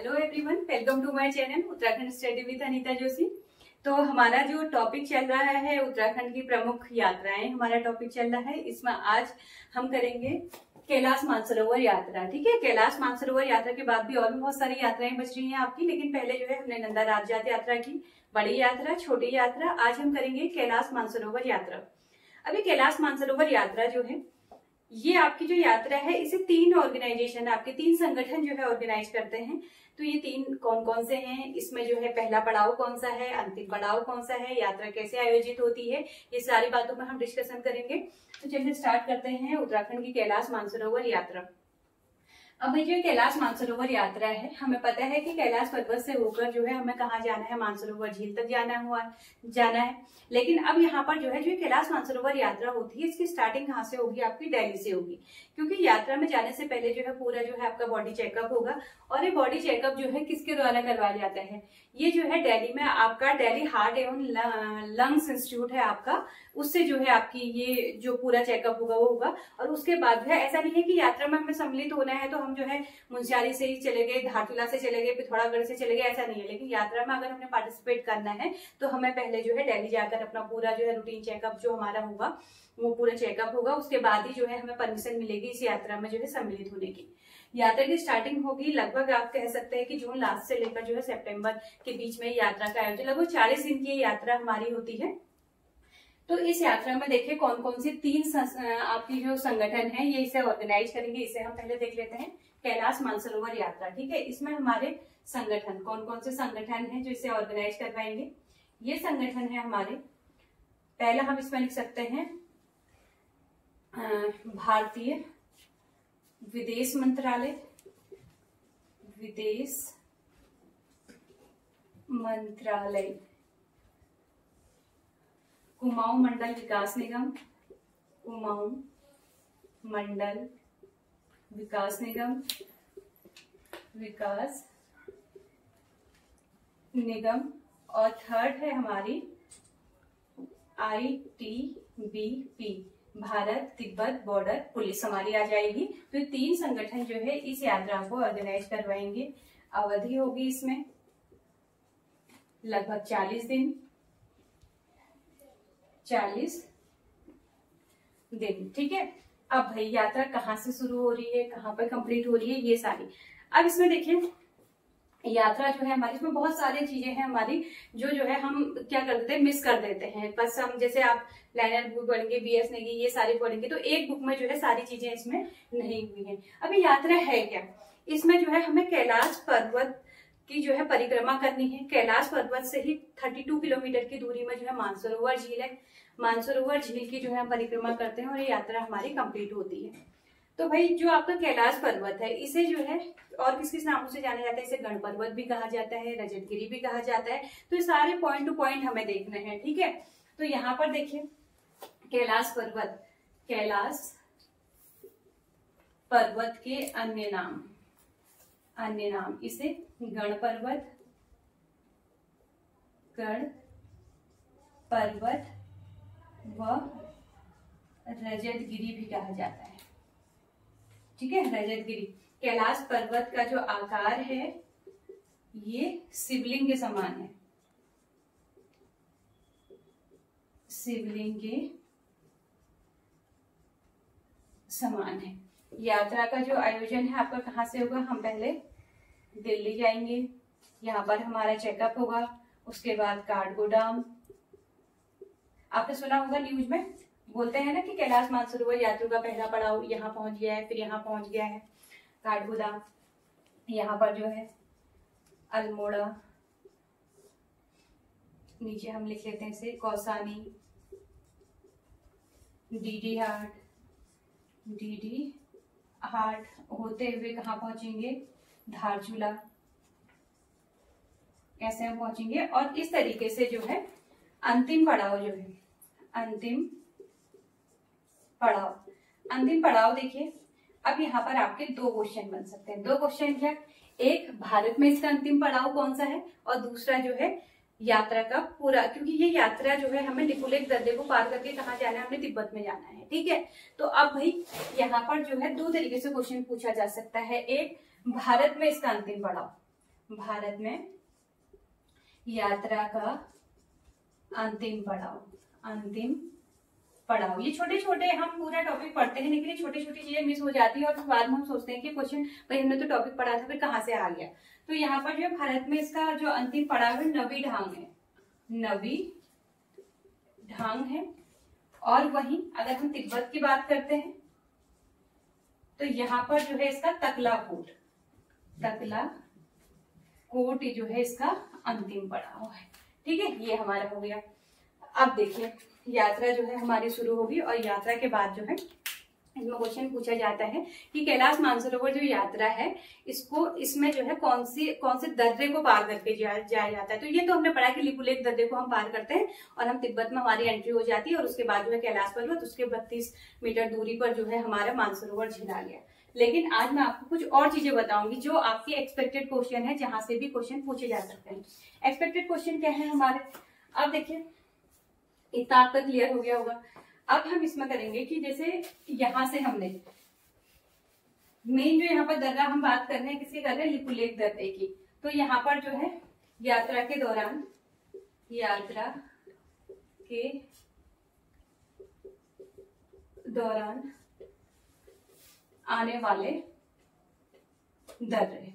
Hello everyone, welcome to my channel Uttarakhand study with Anita Joshi. तो हमारा जो टॉपिक चल रहा है उत्तराखंड की प्रमुख यात्राएं, हमारा टॉपिक चल रहा है। इसमें आज हम करेंगे कैलाश मानसरोवर यात्रा। ठीक है, कैलाश मानसरोवर यात्रा के बाद भी और भी बहुत सारी यात्राएं बच रही हैं आपकी, लेकिन पहले जो है हमने नंदा राजजात यात्रा की, बड़ी यात्रा, छोटी यात्रा। आज हम करेंगे कैलाश मानसरोवर यात्रा। अभी कैलाश मानसरोवर यात्रा जो है, ये आपकी जो यात्रा है, इसे 3 ऑर्गेनाइजेशन, आपके 3 संगठन जो है ऑर्गेनाइज करते हैं। तो ये 3 कौन कौन से हैं, इसमें जो है पहला पड़ाव कौन सा है, अंतिम पड़ाव कौन सा है, यात्रा कैसे आयोजित होती है, ये सारी बातों पर हम डिस्कशन करेंगे। तो चलिए स्टार्ट करते हैं उत्तराखंड की कैलाश मानसरोवर यात्रा। अब जो कैलाश मानसरोवर यात्रा है, हमें पता है कि कैलाश पर्वत से होकर जो है हमें कहाँ जाना है, मानसरोवर झील तक जाना है। लेकिन अब यहाँ पर जो है जो कैलाश मानसरोवर यात्रा होती है, इसकी स्टार्टिंग कहाँ से होगी, आपकी दिल्ली से होगी। क्योंकि यात्रा में जाने से पहले जो है पूरा जो है आपका बॉडी चेकअप होगा। और ये बॉडी चेकअप जो है किसके द्वारा करवाया जाता है, ये जो है दिल्ली में आपका दिल्ली हार्ट एवं लंग्स इंस्टीट्यूट है आपका, उससे जो है आपकी ये जो पूरा चेकअप होगा वो होगा। और उसके बाद है, ऐसा नहीं है कि यात्रा में हमें सम्मिलित होना है तो हम जो है मुंशियारी से ही चले गए, धारचूला से चले गए, पिथौरागढ़ से चले गए, ऐसा नहीं है। लेकिन यात्रा में अगर हमने पार्टिसिपेट करना है तो हमें पहले जो है दिल्ली जाकर अपना पूरा जो है रूटीन चेकअप जो हमारा होगा वो पूरा चेकअप होगा। उसके बाद ही जो है हमें परमिशन मिलेगी इस यात्रा में जो है सम्मिलित होने की। यात्रा की स्टार्टिंग होगी लगभग आप कह सकते हैं कि जून लास्ट से लेकर जो है सितंबर के बीच में यात्रा का आयोजन, लगभग 40 दिन की यात्रा हमारी होती है। तो इस यात्रा में देखिए कौन कौन सी 3 आपकी जो संगठन है ये इसे ऑर्गेनाइज करेंगे। इसे हम पहले देख लेते हैं, कैलाश मानसरोवर यात्रा। ठीक है, इसमें हमारे संगठन कौन कौन से संगठन हैं जो इसे ऑर्गेनाइज करवाएंगे। ये संगठन है हमारे, पहला हम इसमें लिख सकते हैं भारतीय विदेश मंत्रालय, विदेश मंत्रालय, कुमाऊं मंडल विकास निगम, कुमाऊं मंडल विकास निगम, और थर्ड है हमारी ITBP, Bharat Tibet border police हमारी आ जाएगी। तो ये 3 संगठन जो है इस यात्रा को ऑर्गेनाइज करवाएंगे। अवधि होगी इसमें लगभग 40 दिन, 40 दिन। ठीक है, अब भाई यात्रा कहाँ से शुरू हो रही है, कहाँ पर कंप्लीट हो रही है, ये सारी। अब इसमें देखिए यात्रा जो है हमारी, इसमें बहुत सारी चीजें हैं हमारी जो है हम क्या कर देते हैं, मिस कर देते हैं। बस हम जैसे आप लाइनर बुक पढ़ेंगे, BS नेगी, ये सारी पढ़ेंगे, तो एक बुक में जो है सारी चीजें इसमें नहीं हुई है। अभी यात्रा है क्या, इसमें जो है हमें कैलाश पर्वत की जो है परिक्रमा करनी है। कैलाश पर्वत से ही 32 किलोमीटर की दूरी में जो है मानसरोवर झील है। मानसरोवर झील की जो है हम परिक्रमा करते हैं और ये यात्रा हमारी कंप्लीट होती है। तो भाई जो आपका कैलाश पर्वत है, इसे जो है और किस किस नामों से जाना जाता है, इसे गण पर्वत भी कहा जाता है, रजतगिरी भी कहा जाता है। तो ये सारे पॉइंट टू पॉइंट हमें देखने हैं। ठीक है, तो यहाँ पर देखिए कैलाश पर्वत, कैलाश पर्वत के अन्य नाम, इसे गण पर्वत, व रजतगिरी भी कहा जाता है। ठीक है, रजतगिरी। कैलाश पर्वत का जो आकार है ये शिवलिंग के समान है, शिवलिंग के समान है। यात्रा का जो आयोजन है आपका कहाँ से होगा, हम पहले दिल्ली जाएंगे, यहाँ पर हमारा चेकअप होगा। उसके बाद काठगोदाम, आपने सुना होगा न्यूज में बोलते हैं ना कि कैलाश मानसरोवर यात्रा का पहला पड़ाव यहाँ पहुंच गया है, फिर यहाँ पहुंच गया है काठगोदाम। यहाँ पर जो है अल्मोड़ा, नीचे हम लिख लेते हैं इसे कौसानी, डीडी हाट होते हुए कहाँ पहुंचेंगे, धारचूला, ऐसे हम पहुंचेंगे। और इस तरीके से जो है अंतिम पड़ाव जो है, अंतिम पड़ाव देखिए। अब यहाँ पर आपके 2 क्वेश्चन बन सकते हैं। 2 क्वेश्चन क्या, एक भारत में इसका अंतिम पड़ाव कौन सा है, और दूसरा जो है यात्रा का पूरा, क्योंकि ये यात्रा जो है हमें लिपुलेख दर्रे को पार करके कहाँ जाना है, हमें तिब्बत में जाना है। ठीक है, तो अब भाई यहाँ पर जो है 2 तरीके से क्वेश्चन पूछा जा सकता है। एक, भारत में इसका अंतिम पड़ाव, भारत में यात्रा का अंतिम पड़ाव। ये छोटे छोटे हम पूरा टॉपिक पढ़ते हैं, लेकिन ये छोटी छोटी चीजें मिस हो जाती है और फिर बाद में हम सोचते हैं कि क्वेश्चन भाई हमने तो टॉपिक पढ़ा था, फिर कहाँ से आ गया। तो यहाँ पर जो है भारत में इसका जो अंतिम पड़ाव है नवी ढांग है। और वहीं अगर हम तिब्बत की बात करते हैं तो यहाँ पर जो है इसका तकला कोट जो है इसका अंतिम पड़ाव है। ठीक है, ये हमारा हो गया। अब देखिए यात्रा जो है हमारी शुरू होगी और यात्रा के बाद जो है इसमें क्वेश्चन पूछा जाता है कि कैलाश मानसरोवर जो यात्रा है इसमें जो है कौन से दर्रे को पार करके जाया जाता है। तो ये तो हमने पढ़ा कि लिपुलेख दर्रे को हम पार करते हैं और हम तिब्बत में हमारी एंट्री हो जाती है और उसके बाद जो है कैलाश पर्वत, उसके 32 मीटर दूरी पर जो है हमारा मानसरोवर झील आ गया। लेकिन आज मैं आपको कुछ और चीजें बताऊंगी जो आपके एक्सपेक्टेड क्वेश्चन है, जहां से भी क्वेश्चन पूछे जा सकते हैं। एक्सपेक्टेड क्वेश्चन क्या है हमारे, अब देखिए इतना आप तक क्लियर हो गया होगा। अब हम इसमें करेंगे कि जैसे यहां से हमने मेन जो यहाँ पर दर्रा हम बात कर रहे हैं किसकी कर रहे हैं, लिपुलेख दर्रे की। तो यहाँ पर जो है यात्रा के दौरान आने वाले दर्रे,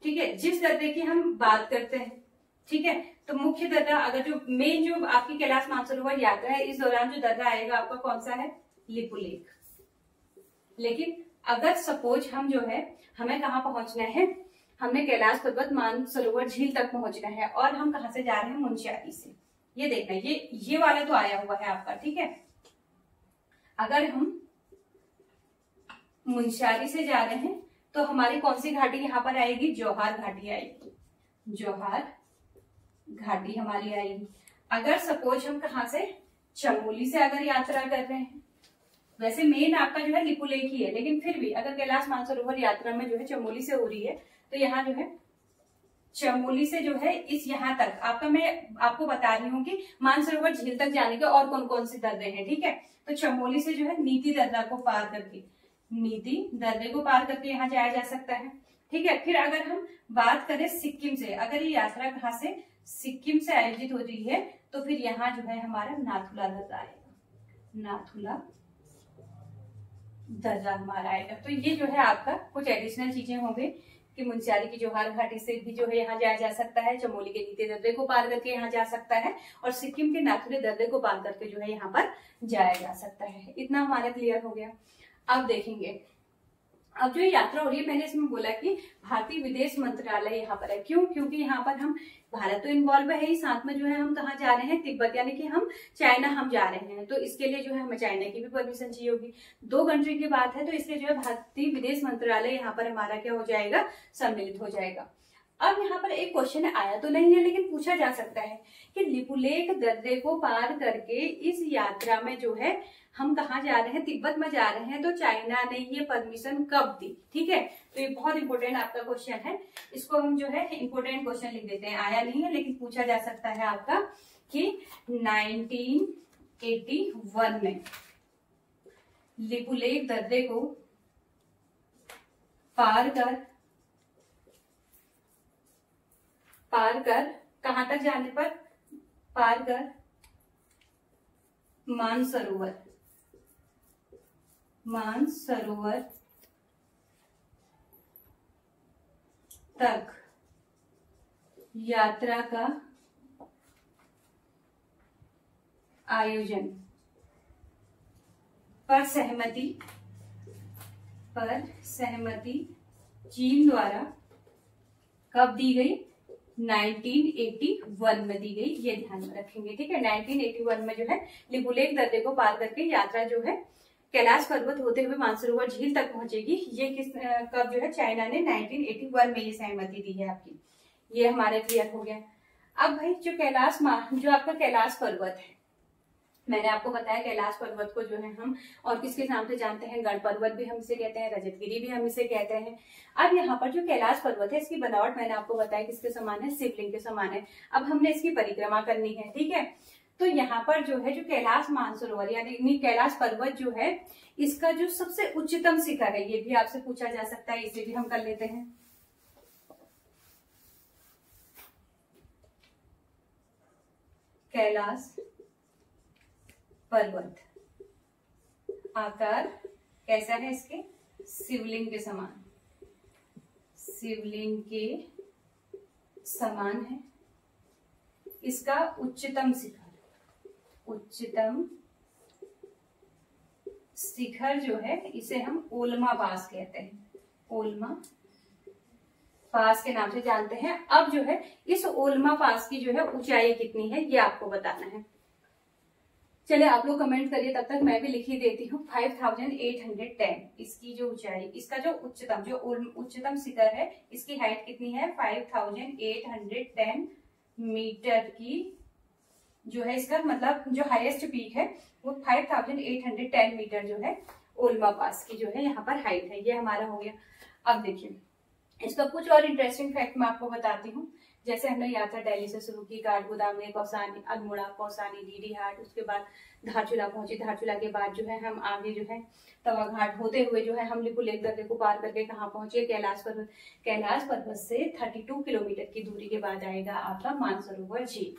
ठीक है, जिस दर्रे की हम बात करते हैं, ठीक है, तो मुख्य दर्रा अगर जो मेन जो आपकी कैलाश मानसरोवर यात्रा है इस दौरान जो दर्रा आएगा आपका कौन सा है, लिपुलेख। लेकिन अगर सपोज हम जो है हमें कहाँ पहुंचना है, हमें कैलाश पर्वत मानसरोवर झील तक पहुंचना है और हम कहाँ से जा रहे हैं, मुंशियारी से। ये देखना ये वाला तो आया हुआ है आपका, ठीक है। अगर हम मुंशियारी से जा रहे हैं तो हमारी कौन सी घाटी यहाँ पर आएगी, जौहार घाटी आएगी, जौहार घाटी हमारी आएगी। अगर सपोज हम कहाँ से, चमोली से अगर यात्रा कर रहे हैं, वैसे मेन आपका जो है लिपुलेख ही है, लेकिन फिर भी अगर कैलाश मानसरोवर यात्रा में जो है चमोली से हो रही है तो यहाँ जो है चमोली से जो है इस यहाँ तक आपका, मैं आपको बता रही हूँ कि मानसरोवर झील तक जाने के और कौन कौन से दर्रे हैं, ठीक है। तो चमोली से जो है नीति दर्रा को पार करके, नीति दर्रे को पार करके यहाँ जाया जा सकता है, ठीक है। फिर अगर हम बात करें सिक्किम से, अगर ये यात्रा कहाँ से, सिक्किम से आयोजित हो रही है तो फिर यहाँ जो है हमारा नाथुला दर्रा आएगा, नाथुला दर्रा हमारा आएगा। तो ये जो है आपका कुछ एडिशनल चीजें होंगी कि मुंशियारी की जौहार घाटी से भी जो है यहाँ जाया जा सकता है, चमोली के नीति दर्रे को पार करके यहाँ जा सकता है और सिक्किम के नाथुला दर्रे को पार करके जो है यहाँ पर जाया जा सकता है। इतना हमारा क्लियर हो गया। अब देखेंगे अब जो यात्रा हो रही है, मैंने इसमें बोला कि भारतीय विदेश मंत्रालय यहाँ पर है। क्यों? क्योंकि यहाँ पर हम भारत तो इन्वॉल्व है ही, साथ में जो है हम कहाँ जा रहे हैं, तिब्बत, यानी कि हम चाइना हम जा रहे हैं। तो इसके लिए जो है हमें चाइना की भी परमिशन चाहिए होगी। 2 कंट्री की बात है, तो इसलिए जो है भारतीय विदेश मंत्रालय यहाँ पर हमारा क्या हो जाएगा, सम्मिलित हो जाएगा। अब यहाँ पर एक क्वेश्चन आया तो नहीं है, लेकिन पूछा जा सकता है कि लिपुलेख दर्रे को पार करके इस यात्रा में जो है हम कहाँ जा रहे हैं, तिब्बत में जा रहे हैं, तो चाइना ने ये परमिशन कब दी, ठीक है। तो ये बहुत इंपॉर्टेंट आपका क्वेश्चन है, इसको हम जो है इंपॉर्टेंट क्वेश्चन लिख देते हैं। आया नहीं है लेकिन पूछा जा सकता है आपका कि 1981 में लिपुलेख दर्रे को पार कर कहां तक जाने पर, पार कर मानसरोवर तक यात्रा का आयोजन पर सहमति चीन द्वारा कब दी गई, 1981 में दी गई। ये ध्यान में रखेंगे, ठीक है। 1981 में जो है लिपुलेख दर्रे को पार करके यात्रा जो है कैलाश पर्वत होते हुए मानसरोवर झील तक पहुंचेगी। ये कब जो है, चाइना ने 1981 में ये सहमति दी है आपकी। ये हमारा क्लियर हो गया। अब भाई जो आपका कैलाश पर्वत है, मैंने आपको बताया कैलाश पर्वत को जो है हम और किसके नाम से जानते हैं, गण पर्वत भी हम इसे कहते हैं, रजतगिरी भी हम इसे कहते हैं। अब यहाँ पर जो कैलाश पर्वत है इसकी बनावट मैंने आपको बताया किसके समान है, शिवलिंग के समान है। अब हमने इसकी परिक्रमा करनी है, ठीक है। तो यहाँ पर जो है जो कैलाश मानसरोवर यानी कैलाश पर्वत जो है इसका जो सबसे उच्चतम शिखर है, ये भी आपसे पूछा जा सकता है, इसे भी हम कर लेते हैं। कैलाश पर्वत। आकार कैसा है इसके? शिवलिंग के समान, शिवलिंग के समान है। इसका उच्चतम शिखर, उच्चतम शिखर जो है इसे हम ओल्मा पास कहते हैं, ओल्मा पास के नाम से जानते हैं। अब जो है इस ओल्मा पास की जो है ऊंचाई कितनी है ये आपको बताना है। चलिए आप लोग कमेंट करिए, तब तक मैं भी लिख ही देती हूँ। 5810 इसकी जो ऊंचाई, इसका जो उच्चतम शिखर है इसकी हाइट कितनी है? 5810 मीटर की जो है, इसका मतलब जो हाईएस्ट पीक है वो 5810 मीटर जो है ओल्मा पास की जो है यहाँ पर हाइट है। ये हमारा हो गया। अब देखिए इसका कुछ और इंटरेस्टिंग फैक्ट मैं आपको बताती हूँ। जैसे हमने यात्रा दिल्ली से शुरू की, काठगोदाम, कौसानी, अल्मोड़ा, कौसानी, डीडी हाट, उसके बाद धारचूला पहुंचे। धारचूला के बाद जो है हम आगे जो है तवा घाट होते हुए जो है हम लिपुलेख दर्रे को पार करके कहाँ पहुंचे? कैलाश पर्वत। कैलाश पर्वत से 32 किलोमीटर की दूरी के बाद आएगा आपका मानसरोवर झील।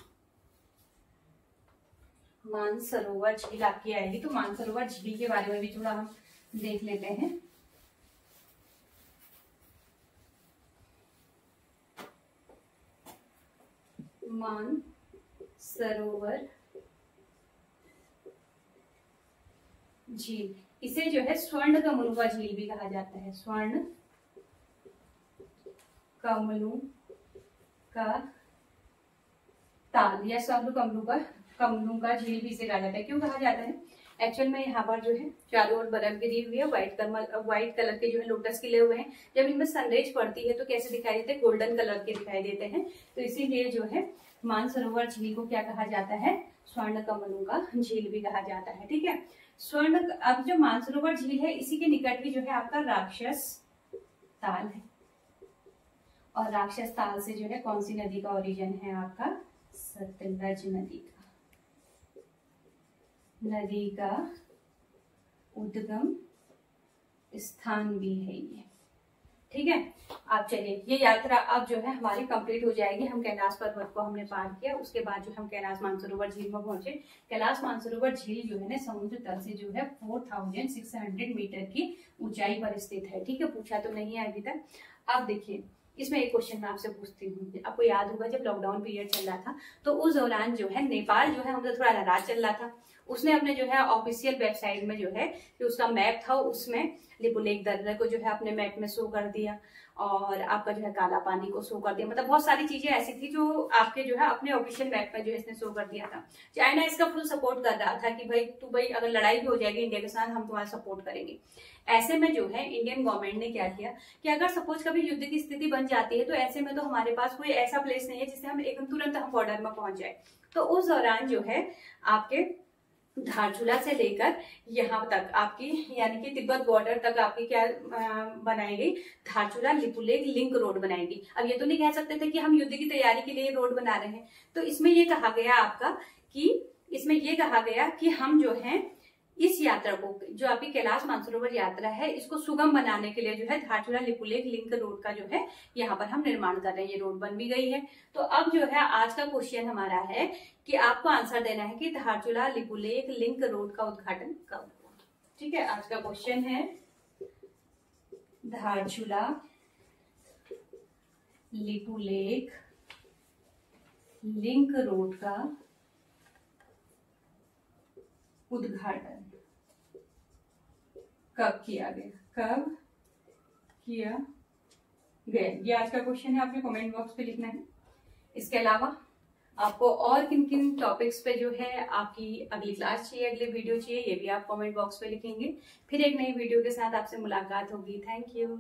मानसरोवर झील आपकी आएगी। तो मानसरोवर झील के बारे में भी थोड़ा हम देख लेते हैं। मानसरोवर झील, इसे जो है स्वर्ण कमलू का झील भी कहा जाता है। स्वर्ण कमलू का ताल या स्वर्ण कमलू का झील भी इसे कहा जाता है। क्यों कहा जाता है? एक्चुअल में यहाँ पर जो है चारों ओर बर्फ गिरी हुई है, व्हाइट कलर के जो है लोटस खिले हुए हैं। जब इनमें सनराइज पड़ती है तो कैसे दिखाई देते हैं? गोल्डन कलर के दिखाई देते हैं। तो इसीलिए जो है मानसरोवर झील को क्या कहा जाता है? स्वर्ण कमलों का झील भी कहा जाता है। ठीक है। अब जो मानसरोवर झील है इसी के निकट भी जो है आपका राक्षस ताल है। और राक्षस ताल से जो है कौन सी नदी का ओरिजिन है? आपका सतलज नदी का उद्गम स्थान भी है ये। ठीक है। आप चलिए ये यात्रा अब जो है हमारी कंप्लीट हो जाएगी। हम कैलाश पर्वत को हमने पार किया, उसके बाद जो हम कैलाश मानसरोवर झील में पहुंचे। कैलाश मानसरोवर झील जो है ना समुद्र तल से जो है 4600 मीटर की ऊंचाई पर स्थित है। ठीक है। पूछा तो नहीं है अभी तक। अब देखिए इसमें एक क्वेश्चन मैं आपसे पूछती हूँ। आपको याद होगा जब लॉकडाउन पीरियड चल रहा था तो उस दौरान जो है नेपाल जो है हमसे थोड़ा नाराज चल रहा था। उसने अपने जो है ऑफिशियल वेबसाइट में जो है कि उसका मैप था उसमें लिपुलेख दर्रे को जो है अपने मैप में शो कर दिया और आपका जो है काला पानी को शो कर दिया। मतलब बहुत सारी चीजें ऐसी थी जो आपके जो है अपने ऑफिशियल मैप में जो है इसने शो कर दिया था। चाइना इसका फुल सपोर्ट कर रहा था कि भाई अगर लड़ाई भी हो जाएगी इंडिया के साथ हम तुम्हारा सपोर्ट करेंगे। ऐसे में जो है इंडियन गवर्नमेंट ने क्या किया कि अगर सपोज कभी युद्ध की स्थिति बन जाती है तो ऐसे में तो हमारे पास कोई ऐसा प्लेस नहीं है जिससे हम एकदम तुरंत हम बॉर्डर में पहुंच जाए। तो उस दौरान जो है आपके धारचूला से लेकर यहाँ तक आपकी यानी कि तिब्बत बॉर्डर तक आपकी क्या बनाई गई? धारचूला लिपुलेख लिंक रोड बनाएगी। अब ये तो नहीं कह सकते थे कि हम युद्ध की तैयारी के लिए रोड बना रहे हैं। तो इसमें ये कहा गया आपका कि हम जो है इस यात्रा को जो आपकी कैलाश मानसरोवर यात्रा है इसको सुगम बनाने के लिए जो है धारचूला लिपुलेख लिंक रोड का जो है यहाँ पर हम निर्माण कर रहे हैं। ये रोड बन भी गई है। तो अब जो है आज का क्वेश्चन हमारा है कि आपको आंसर देना है कि धारचूला लिपुलेख लिंक रोड का उद्घाटन कब हुआ। ठीक है। आज का क्वेश्चन है धारचूला लिपुलेख लिंक रोड का उद्घाटन कब किया गया? ये आज का क्वेश्चन है। आपने कमेंट बॉक्स पे लिखना है। इसके अलावा आपको और किन किन टॉपिक्स पे जो है आपकी अगली क्लास चाहिए, अगले वीडियो चाहिए, ये भी आप कमेंट बॉक्स पे लिखेंगे। फिर एक नई वीडियो के साथ आपसे मुलाकात होगी। Thank you.